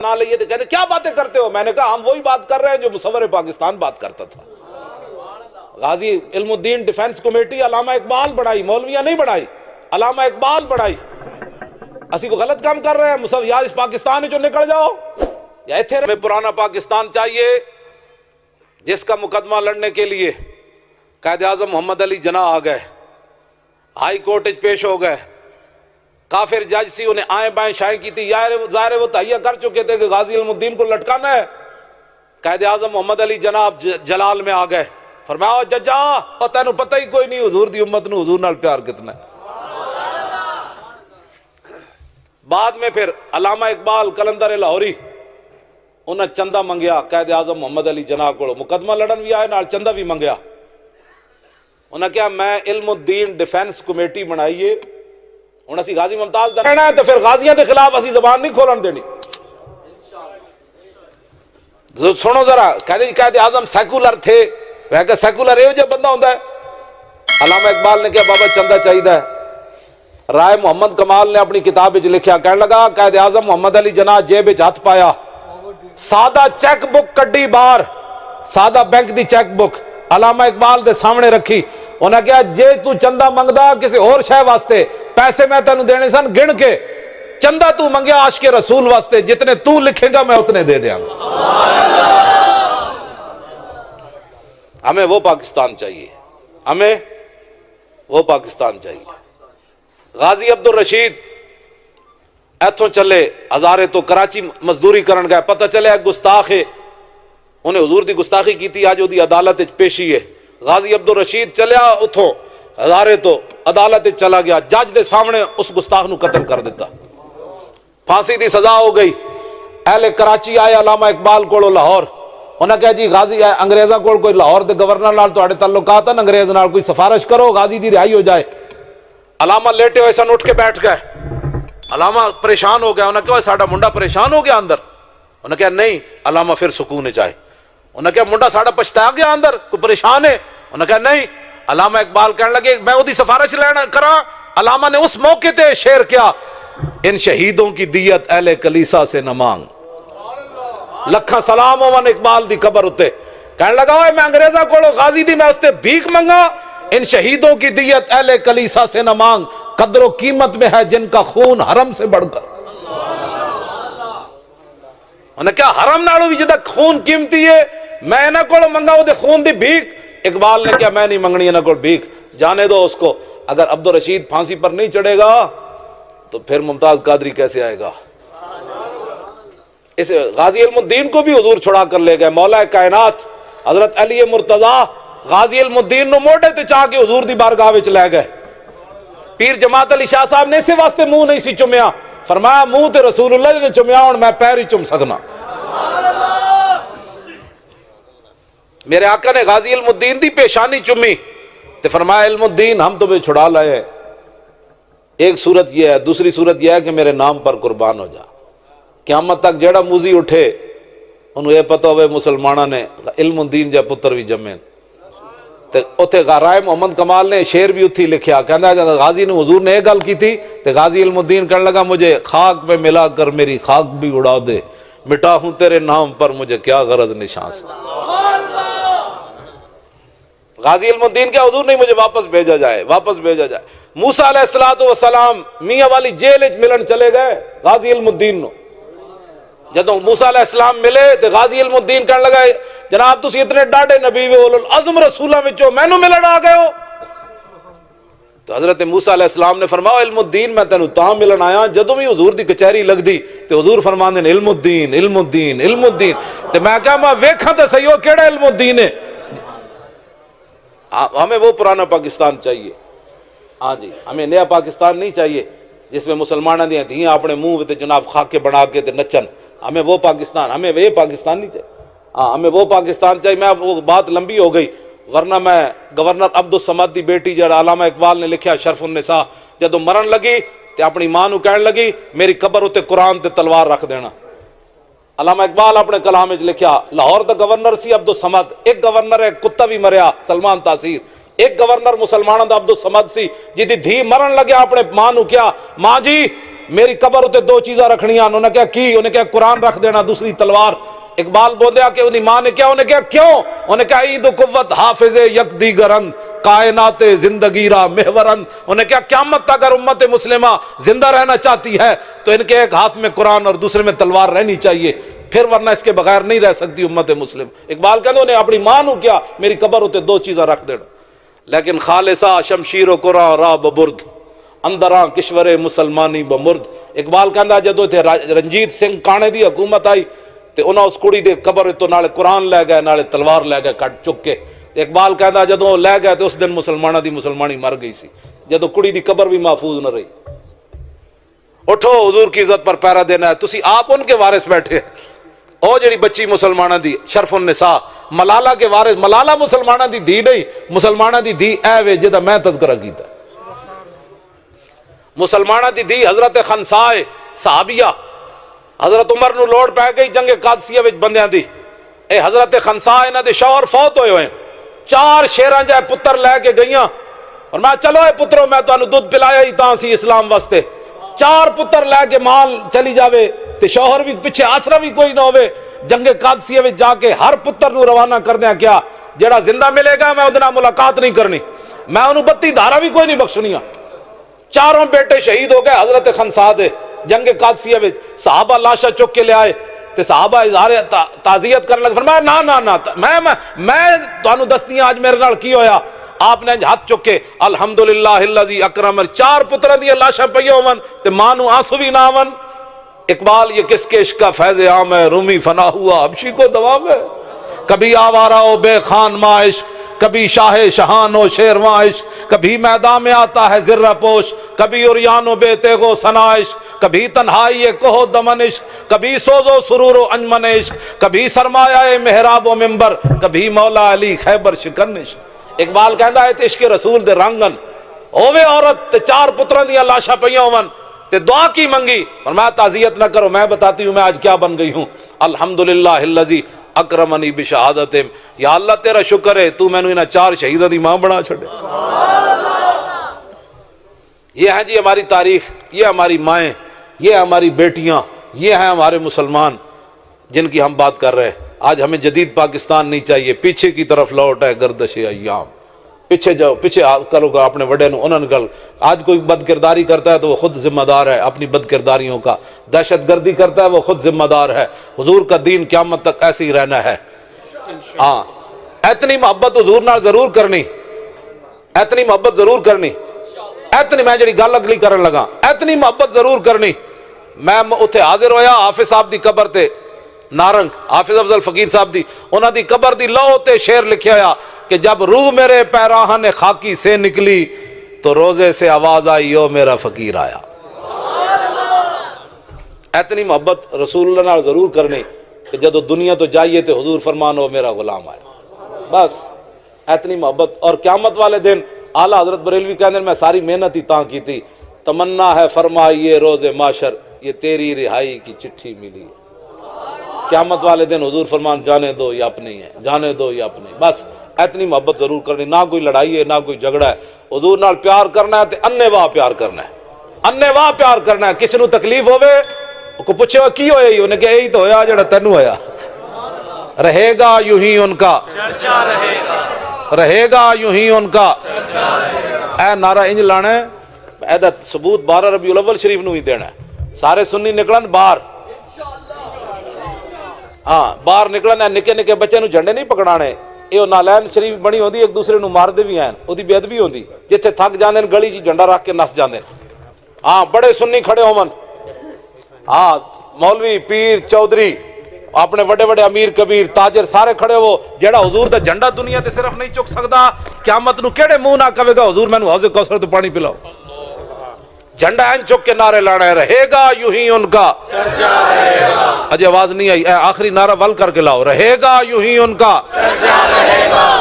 نہ لئیے تو کہتے کیا باتیں کرتے ہو؟ میں نے کہا ہم وہی بات کر رہے ہیں جو مصور پاکستان بات کرتا تھا۔ غازی علم الدین ڈیفنس کمیٹی علامہ اقبال بڑھائی، مولویاں نہیں بڑھائی، علامہ اقبال بڑھائی۔ اسی کو غلط کام کر رہے ہیں، یا اس پاکستان جو نکل جاؤ یا ایتھے میں پرانا پاکستان چاہیے جس کا مقدمہ لڑنے کے لیے قائد اعظم محمد علی جناح آ گئے، ہائی کورٹ پیش ہو گئے، کافر جج سی انہیں آئیں بائیں شائیں کی تھی، ظاہر وہ تہیہ کر چکے تھے کہ غازی علم الدین کو لٹکانا ہے۔ قائد اعظم محمد علی جناح جلال میں آ گئے، فرمایا ججا اور تینوں پتہ ہی کوئی نہیں حضور دی امت نو حضور نال پیار کتنا ہے۔ بعد میں پھر علامہ اقبال کلندر لاہوری انہیں چندہ منگیا قائد اعظم محمد علی جناح کو، مقدمہ لڑن بھی آئے نال چندہ بھی منگیا۔ انہیں کہا میں علم الدین ڈیفنس کمیٹی بنائیے، انہیں اسی غازی ممتاز دا کہنا ہے تو پھر غازیاں دے خلاف اسی زبان نہیں کھولن دینی۔ سنو ذرا، کہتے جی قائد اعظم سیکولر تھے، وہ کہ سیکولر ہے جو بندہ ہوتا ہے۔ علامہ اقبال نے کہا بابا چندہ چاہیے ہے۔ رائے محمد کمال نے اپنی کتاب وچ لکھیا، کہنے لگا قائد اعظم محمد علی جناح جیب وچ ہاتھ پایا، سادہ چیک بک کڈی باہر، سادہ بینک دی چیک بک علامہ اقبال دے سامنے رکھی۔ انہاں کہا جے تو چندہ منگدا کسی اور شے واسطے، پیسے میں تینوں دینے سن گن کے، چندہ تو منگیا عاشق رسول واسطے، جتنے تو لکھے گا میں اتنے دے دیاں گا۔ ہمیں وہ پاکستان چاہیے، ہمیں وہ پاکستان چاہیے۔ غازی عبد الرشید ایتھوں چلے ہزارے تو کراچی مزدوری کرن گئے، پتہ چلے ایک گستاخ ہے، انہیں حضور دی گستاخی کی تھی، آج وہ دی عدالت پیشی ہے۔ غازی عبد الرشید چلیا اتھوں ہزارے تو عدالت چلا گیا، جج دے سامنے اس گستاخ نو قتل کر دیتا، پھانسی دی سزا ہو گئی۔ اہل کراچی آئے علامہ اقبال کو لاہور، انہاں کہا جی غازی انگریزاں کو کوئی لاہور دے گورنر نال تواڈے تعلقات ہیں، انگریز نال کوئی سفارش کرو غازی دی رہائی ہو جائے۔ علامہ لیٹے ہوئے سن اٹھ کے بیٹھ گئے، علامہ پریشان ہو گیا، انہاں کہا ساڈا منڈا پریشان ہو گیا اندر، انہاں کہا نہیں، علامہ پھر سکون چاہے، انہاں کہا منڈا ساڈا پچھتا گیا اندر، کوئی پریشان ہے، انہاں کہا نہیں۔ علامہ اقبال کہنے لگے میں وہ دی سفارش لینا کرا۔ علامہ نے اس موقع تے شعر کیا، ان شہیدوں کی دیت اہل کلیسا سے نہ مانگ، لکھاں سلام ہوون اقبال دی قبر اتے، کہنے لگا اوے میں انگریزاں کولو غازی دی میں اس تے بھیک منگا، ان شہیدوں کی دیت اہل کلیسا سے نہ مانگ، قدر و قیمت میں ہے جن کا خون حرم سے بڑھ کر۔ انہیں کیا حرم نالو بھی جدہ خون قیمتی ہے، میں انہاں کولو منگا وہ دے خون دی بھیک۔ اقبال نے کیا میں نہیں منگنی انہاں کول بھیک، جانے دو اس کو، اگر عبد الرشید پھانسی پر نہیں چڑھے گا تو پھر ممتاز قادری کیسے آئے گا؟ اس غازی علم الدین کو بھی حضور چھڑا کر لے گئے، مولا کائنات حضرت علی مرتضیٰ غازی علم الدین نو موڑے تے چاہ کے حضور دی بارگاہ وچ لے گئے۔ پیر جماعت علی شاہ صاحب نے اسے واسطے منہ نہیں سی چمیا، فرمایا منہ تے رسول اللہ نے چمیا ہوں میں پیر ہی چم سکنا۔ میرے آقا نے غازی علم الدین دی پیشانی چمی تے فرمایا علم الدین ہم تمہیں چھڑا لائے ہیں، ایک صورت یہ ہے، دوسری صورت یہ ہے کہ میرے نام پر قربان ہو جا۔ قیامت تک جیڑا موزی اٹھے انہوں یہ پتہ ہوئے مسلمانہ نے علم الدین جا پتر بھی جمین۔ اتھے رائے محمد کمال نے شعر بھی اتھی لکھیا، کہندہ ہے جب غازی نے حضور نے ایک گل کی تھی تو غازی علم الدین کہنے لگا مجھے خاک میں ملا کر میری خاک بھی اڑا دے، مٹا ہوں تیرے نام پر مجھے کیا غرض نشان سے۔ غازی علم الدین کیا حضور نہیں مجھے واپس بھیجا جائے، واپس بھیجا جائے۔ موسیٰ علیہ السلام میاں والی جیل ملن چلے گئے غازی علم الدین نو، جدوں موسیٰ علیہ السلام ملے تو غازی علم الدین کہنے لگا جناب تسی اتنے ڈاڑے نبی و اولو العزم رسولہ وچوں میں نو ملن آ گئے ہو؟ تو حضرت موسیٰ علیہ السلام نے فرمایا علم الدین میں تینوں تاں ملن آیا جدوں بھی حضور دی کچہری لگ دی تو حضور فرماندے نے علم الدین علم الدین علم الدین، تو میں کہا میں ویکھاں تے صحیح ہو کیڑا علم الدین ہے۔ ہمیں وہ پرانا پاکستان چاہیے، ہاں جی، ہمیں نیا پاکستان نہیں چاہیے جس میں مسلمانوں دیا دھیاں اپنے منہ تے جناب خاکے بنا کے تے نچن۔ ہمیں وہ پاکستان، ہمیں وہ پاکستان نہیں چاہیے، ہاں ہمیں وہ پاکستان چاہیے۔ میں وہ بات لمبی ہو گئی، ورنہ میں گورنر عبد الصمد دی بیٹی جڑا علامہ اقبال نے لکھیا شرف النساء، جدو مرن لگی تے اپنی ماں نو کہن لگی میری قبر اتے قرآن تے تلوار رکھ دینا۔ علامہ اقبال اپنے کلام وچ لکھیا لاہور دا گورنر سی عبد الصمد، ایک گورنر ہے کتا بھی مریا سلمان تاثیر، ایک گورنر مسلمانوں دا عبد الصمد سی، جی دی دھی مرن لگیا اپنے ماں نو کیا ماں جی میری قبر اتنے دو چیزاں رکھنیاں. انہوں نے کہا کی؟ انہیں کہا قرآن رکھ دینا, دوسری تلوار. اقبال بولیا کہ انہی ماں نے کیا؟ انہیں کہا کیوں؟ انہیں کہا عید و قوت حافظ یک دیگرند کائنات زندگی را محورند. انہیں کہا قیامت تک اگر امت مسلمہ زندہ رہنا چاہتی ہے تو ان کے ایک ہاتھ میں قرآن اور دوسرے میں تلوار رہنی چاہیے, پھر ورنہ اس کے بغیر نہیں رہ سکتی امت مسلم. اقبال کہتے انہیں اپنی ماں نو کیا میری قبر اتنے دو چیزاں رکھ دینا. لیکن خالصہ شمشیر و قرآن را ببرد اندراں کشور مسلمانی بمرد. اقبال کہندا جدو تے رنجیت سنگھ کانے دی حکومت آئی تے انہاں اس کڑی دے قبر تو نالے قرآن لے گئے نالے تلوار لے گئے کٹ چک کے. اقبال کہندا جدو لے گئے تے اس دن مسلمانہ دی مسلمانی مر گئی سی, جدو کڑی دی قبر بھی محفوظ نہ رہی. اٹھو حضور کی عزت پر پہرا دینا ہے. تسی آپ ان کے وارث بیٹھے ہیں. او جڑی بچی مسلمانہ دی شرف النساء ملالہ کے وارث, ملالہ مسلمانہ دی دھی نہیں, مسلمانہ دی دھی اے وے جدا میں تذکرہ کیتا. مسلمانہ دی دھی حضرت خنساء صحابیہ, حضرت عمر نو لوڑ پہ گئی جنگ قادسیہ وچ بندیاں دی. اے حضرت خنساء انہاں دے شوہر فوت ہوئے ہوئے, 4 شیراں جائے پتر لے کے گئیاں اور میں چلو اے پترو میں تانوں دودھ پلایا ہی تاں سی اسلام واسطے. 4 پتر لے کے مال چلی جاوے تے شوہر بھی پیچھے آسرا بھی کوئی نہ ہوئے. جنگ قادسیہ وچ جا کے ہر پتر نو روانہ کر دیاں کیا جڑا زندہ ملے گا میں اودے نال ملاقات نہیں کرنی, میں انہوں 32 دھارا بھی کوئی نہیں بخشنیاں. 4 بیٹے شہید ہو گئے حضرت خنساء دے جنگ قادسیہ وچ. صحابہ لاشا چک کے لے آئے تے صحابہ اظہار تعزیت کرنے لگے. فرمایا نا نا نا میں تانوں دستیاں آج میرے نال کی ہویا. آپ نے ہاتھ چک کے الحمدللہ الذی اکرم, 4 پتراں دی لاشاں پئیاں ہون تے ماں نو آنسو بھی نہ آون. اقبال یہ کس کے عشق کا فیض عام ہے, رومی فنا ہوا حبشی کو دوام ہے. کبھی آوارہ ہو بے خان ماں عشق, کبھی شاہ شہان ہو شیرواں عشق, کبھی میدان میں آتا ہے زرہ پوش, کبھی عریان و بے تیغ و ثنا عشق, کبھی تنہائی کوہ دمن عشق, کبھی سوز و سرور و انجمن عشق, کبھی سرمایہ محراب و منبر, کبھی مولا علی خیبر شکن عشق. اقبال کہندا ہے تے عشق رسول دے رنگن ہووے عورت تے 4 پتراں دیاں لاشاں پئیاں ہون تے دعا کی منگی. فرمایا تعزیت نہ کرو, میں بتاتی ہوں میں آج کیا بن گئی ہوں. الحمدللہ الذی اکرمنی بشہادت, یا اللہ تیرا شکر ہے تو میں نے انہاں 4 شہیداں دی ماں بنا چھڑے. یہ ہیں جی ہماری تاریخ, یہ ہماری مائیں, یہ ہماری بیٹیاں, یہ ہیں ہمارے مسلمان جن کی ہم بات کر رہے ہیں. آج ہمیں جدید پاکستان نہیں چاہیے, پیچھے کی طرف لوٹ ہے گردش ایام. پیچھے جاؤ, پیچھے کرو گا اپنے وڈے نو انہاں نال. آج کوئی بد کرداری کرتا ہے تو وہ خود ذمہ دار ہے اپنی بد کرداریوں کا, دہشت گردی کرتا ہے وہ خود ذمہ دار ہے. حضور کا دین قیامت تک ایسے ہی رہنا ہے. ہاں اتنی محبت حضور نال ضرور کرنی, اتنی محبت ضرور کرنی, اتنی میں جڑی گل اگلی کرن لگا اتنی محبت ضرور کرنی. میں اتھے حاضر ہویا حافظ صاحب دی قبر تے نارنگ, حافظ افضل فقیر صاحب دی, انہاں دی قبر دی لو تے شعر لکھیا ہویا کہ جب روح میرے پیراہن خاکی سے نکلی تو روزے سے آواز آئی او میرا فقیر آیا. اتنی محبت رسول اللہ نال ضرور کرنی کہ جدو دنیا تو جائیے تو حضور فرمان ہو میرا غلام آیا. بس اتنی محبت. اور قیامت والے دن اعلیٰ حضرت بریلوی کہتے ہیں میں ساری محنت ہی تاں کی تھی, تمنا ہے فرمائیے روز معاشر یہ تیری رہائی کی چٹھی ملی. قیامت والے دن حضور فرمان جانے دو یہ اپنے ہی ہے, جانے دو یہ اپنے. بس اتنی محبت ضرور کرنی, نہ کوئی لڑائی ہے نہ کوئی جھگڑا ہے. حضور نال پیار کرنا ہے تے انے واہ پیار کرنا ہے, انے واہ پیار کرنا ہے. کسی نو تکلیف ہوئے کو پوچھے کی ہوئے ہی, انہیں کہ یہی تو ہویا جڑا تینوں ہویا. رہے گا یوں ہی ان کا چرچا رہے گا, رہے گا یوں ہی ان کا چرچا رہے گا. اے نعرہ انج لانا ہے, اے دا ثبوت 12 ربیع الاول شریف نو ہی دینا ہے. سارے سنی نکلن باہر, ہاں باہر نکلنا ہے. نکے نکے بچے نو جھنڈے نہیں پکڑانے. یہ نالین شریف بنی ہوندی, ایک دوسرے نو مار دے بھی ہیں, وہ دی بے ادبی ہوندی. جتھے تھک جاندے گلی جی جھنڈا رکھ کے نس جاندے. ہاں بڑے سنی کھڑے ہون, ہاں مولوی پیر چودھری اپنے بڑے بڑے امیر کبیر تاجر سارے کھڑے ہو. جیڑا حضور دا جھنڈا دنیا تے صرف نہیں چک سکدا, قیامت نو کیڑے منہ نہ کہے گا حضور مینوں حوض کوثر تو پانی پلاؤ. جھنڈا این چک کے نعرے لانا ہے, رہے گا یوں ہی ان کا چرچا رہے گا. اجے آواز نہیں آئی, آخری نعرہ ول کر کے لاؤ, رہے گا یوں ہی ان کا چرچا رہے گا.